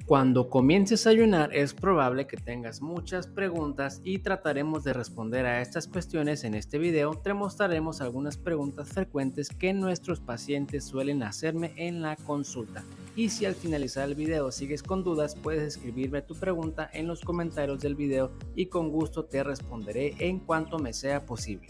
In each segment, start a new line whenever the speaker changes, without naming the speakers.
Cuando comiences a ayunar es probable que tengas muchas preguntas y trataremos de responder a estas cuestiones en este video. Te mostraremos algunas preguntas frecuentes que nuestros pacientes suelen hacerme en la consulta. Y si al finalizar el video sigues con dudas, puedes escribirme tu pregunta en los comentarios del video y con gusto te responderé en cuanto me sea posible.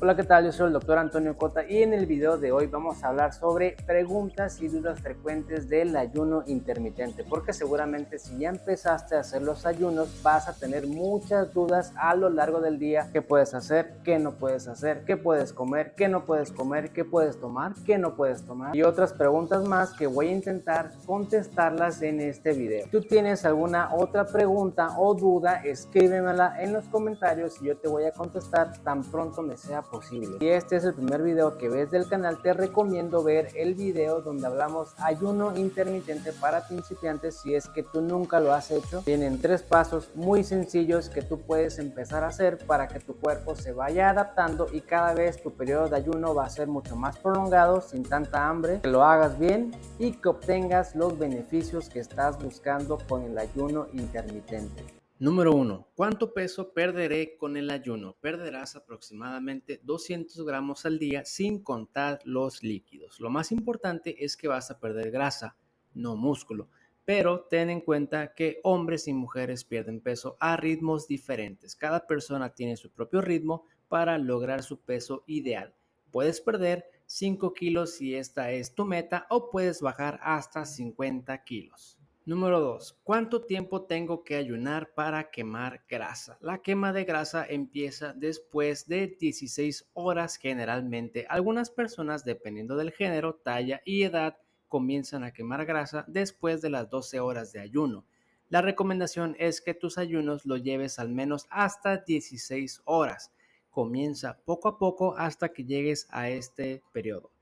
Hola, ¿qué tal? Yo soy el doctor Antonio Cota y en el video de hoy vamos a hablar sobre preguntas y dudas frecuentes del ayuno intermitente, porque seguramente si ya empezaste a hacer los ayunos vas a tener muchas dudas a lo largo del día. ¿Qué puedes hacer? ¿Qué no puedes hacer? ¿Qué puedes comer? ¿Qué no puedes comer? ¿Qué puedes tomar? ¿Qué no puedes tomar? Y otras preguntas más que voy a intentar contestarlas en este video. Si tú tienes alguna otra pregunta o duda, escríbemela en los comentarios y yo te voy a contestar tan pronto me sea posible. Si este es el primer video que ves del canal, te recomiendo ver el video donde hablamos ayuno intermitente para principiantes. Si es que tú nunca lo has hecho, tienen 3 pasos muy sencillos que tú puedes empezar a hacer para que tu cuerpo se vaya adaptando y cada vez tu periodo de ayuno va a ser mucho más prolongado, sin tanta hambre, que lo hagas bien y que obtengas los beneficios que estás buscando con el ayuno intermitente. Número 1. ¿Cuánto peso perderé con el ayuno? Perderás aproximadamente 200 gramos al día sin contar los líquidos. Lo más importante es que vas a perder grasa, no músculo. Pero ten en cuenta que hombres y mujeres pierden peso a ritmos diferentes. Cada persona tiene su propio ritmo para lograr su peso ideal. Puedes perder 5 kilos si esta es tu meta o puedes bajar hasta 50 kilos. Número 2. ¿Cuánto tiempo tengo que ayunar para quemar grasa? La quema de grasa empieza después de 16 horas generalmente. Algunas personas, dependiendo del género, talla y edad, comienzan a quemar grasa después de las 12 horas de ayuno. La recomendación es que tus ayunos lo lleves al menos hasta 16 horas. Comienza poco a poco hasta que llegues a este periodo.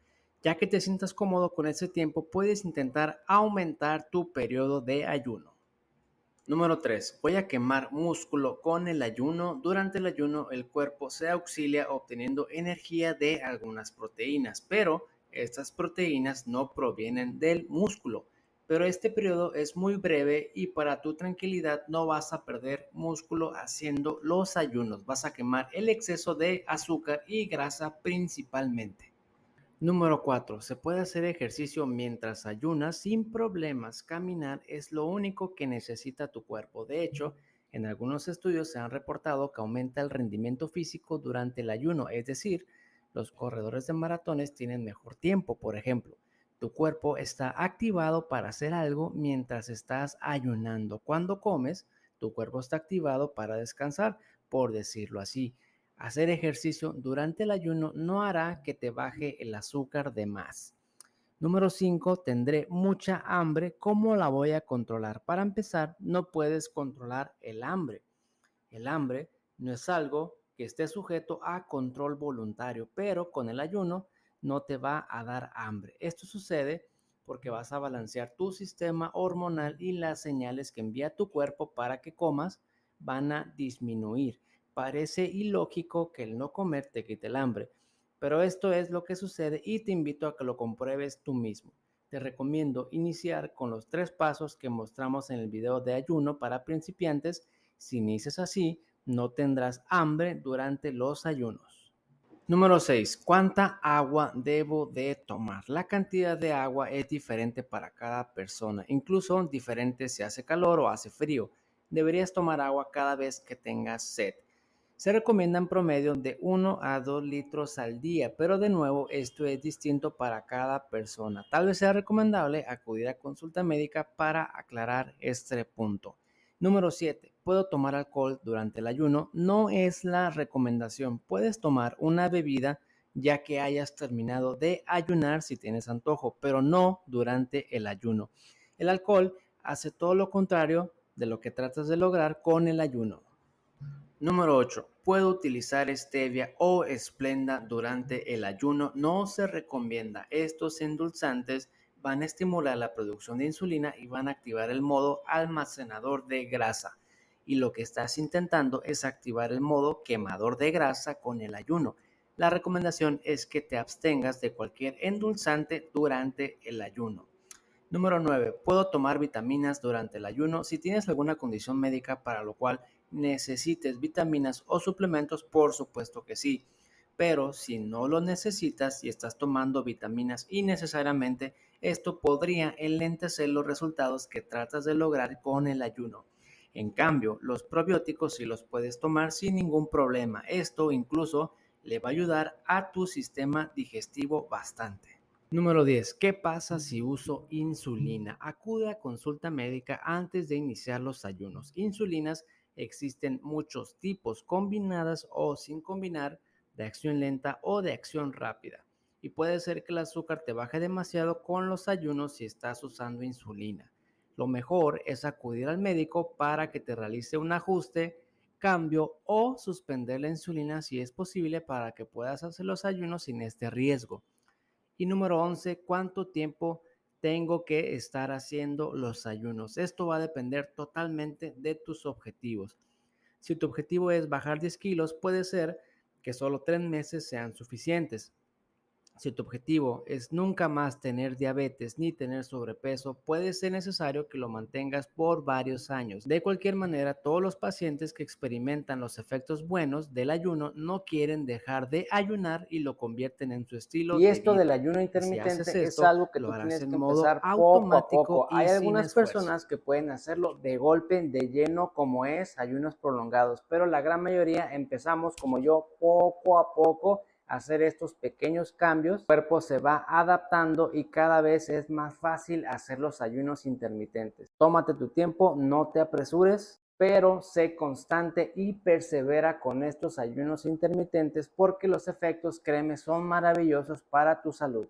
Ya que te sientas cómodo con ese tiempo, puedes intentar aumentar tu periodo de ayuno. Número 3. Voy a quemar músculo con el ayuno. Durante el ayuno, el cuerpo se auxilia obteniendo energía de algunas proteínas, pero estas proteínas no provienen del músculo. Pero este periodo es muy breve y para tu tranquilidad no vas a perder músculo haciendo los ayunos. Vas a quemar el exceso de azúcar y grasa principalmente. Número 4. Se puede hacer ejercicio mientras ayunas sin problemas. Caminar es lo único que necesita tu cuerpo. De hecho, en algunos estudios se han reportado que aumenta el rendimiento físico durante el ayuno, es decir, los corredores de maratones tienen mejor tiempo, por ejemplo. Tu cuerpo está activado para hacer algo mientras estás ayunando. Cuando comes, tu cuerpo está activado para descansar, por decirlo así. Hacer ejercicio durante el ayuno no hará que te baje el azúcar de más. Número 5. Tendré mucha hambre. ¿Cómo la voy a controlar? Para empezar, no puedes controlar el hambre. El hambre no es algo que esté sujeto a control voluntario, pero con el ayuno no te va a dar hambre. Esto sucede porque vas a balancear tu sistema hormonal y las señales que envía tu cuerpo para que comas van a disminuir. Parece ilógico que el no comer te quite el hambre, pero esto es lo que sucede y te invito a que lo compruebes tú mismo. Te recomiendo iniciar con los 3 pasos que mostramos en el video de ayuno para principiantes. Si inicias así, no tendrás hambre durante los ayunos. Número 6. ¿Cuánta agua debo de tomar? La cantidad de agua es diferente para cada persona, incluso diferente si hace calor o hace frío. Deberías tomar agua cada vez que tengas sed. Se recomienda en promedio de 1 a 2 litros al día, pero de nuevo esto es distinto para cada persona. Tal vez sea recomendable acudir a consulta médica para aclarar este punto. Número 7. ¿Puedo tomar alcohol durante el ayuno? No es la recomendación. Puedes tomar una bebida ya que hayas terminado de ayunar si tienes antojo, pero no durante el ayuno. El alcohol hace todo lo contrario de lo que tratas de lograr con el ayuno. Número 8. ¿Puedo utilizar stevia o esplenda durante el ayuno? No se recomienda. Estos endulzantes van a estimular la producción de insulina y van a activar el modo almacenador de grasa. Y lo que estás intentando es activar el modo quemador de grasa con el ayuno. La recomendación es que te abstengas de cualquier endulzante durante el ayuno. Número 9. ¿Puedo tomar vitaminas durante el ayuno? Si tienes alguna condición médica para lo cual necesites vitaminas o suplementos, por supuesto que sí. Pero si no lo necesitas y estás tomando vitaminas innecesariamente, esto podría enlentecer los resultados que tratas de lograr con el ayuno. En cambio, los probióticos sí los puedes tomar sin ningún problema. Esto incluso le va a ayudar a tu sistema digestivo bastante. Número 10. ¿Qué pasa si uso insulina? Acude a consulta médica antes de iniciar los ayunos. Insulinas existen muchos tipos, combinadas o sin combinar, de acción lenta o de acción rápida. Y puede ser que el azúcar te baje demasiado con los ayunos si estás usando insulina. Lo mejor es acudir al médico para que te realice un ajuste, cambio o suspender la insulina si es posible para que puedas hacer los ayunos sin este riesgo. Y número 11, ¿cuánto tiempo tengo que estar haciendo los ayunos? Esto va a depender totalmente de tus objetivos. Si tu objetivo es bajar 10 kilos, puede ser que solo 3 meses sean suficientes. Si tu objetivo es nunca más tener diabetes ni tener sobrepeso, puede ser necesario que lo mantengas por varios años. De cualquier manera, todos los pacientes que experimentan los efectos buenos del ayuno no quieren dejar de ayunar y lo convierten en su estilo
Y
de
esto del
vida.
ayuno
Y si haces
intermitente es
esto,
algo que
lo
tú
harás
tienes
en
que
modo
empezar poco a
automático
poco. Hay
y sin
algunas
esfuerzo.
personas que pueden hacerlo de golpe, de lleno, como es ayunos prolongados, pero la gran mayoría empezamos como yo, poco a poco, a hacer estos pequeños cambios. El cuerpo se va adaptando y cada vez es más fácil hacer los ayunos intermitentes. Tómate tu tiempo, no te apresures, pero sé constante y persevera con estos ayunos intermitentes porque los efectos, créeme, son maravillosos para tu salud.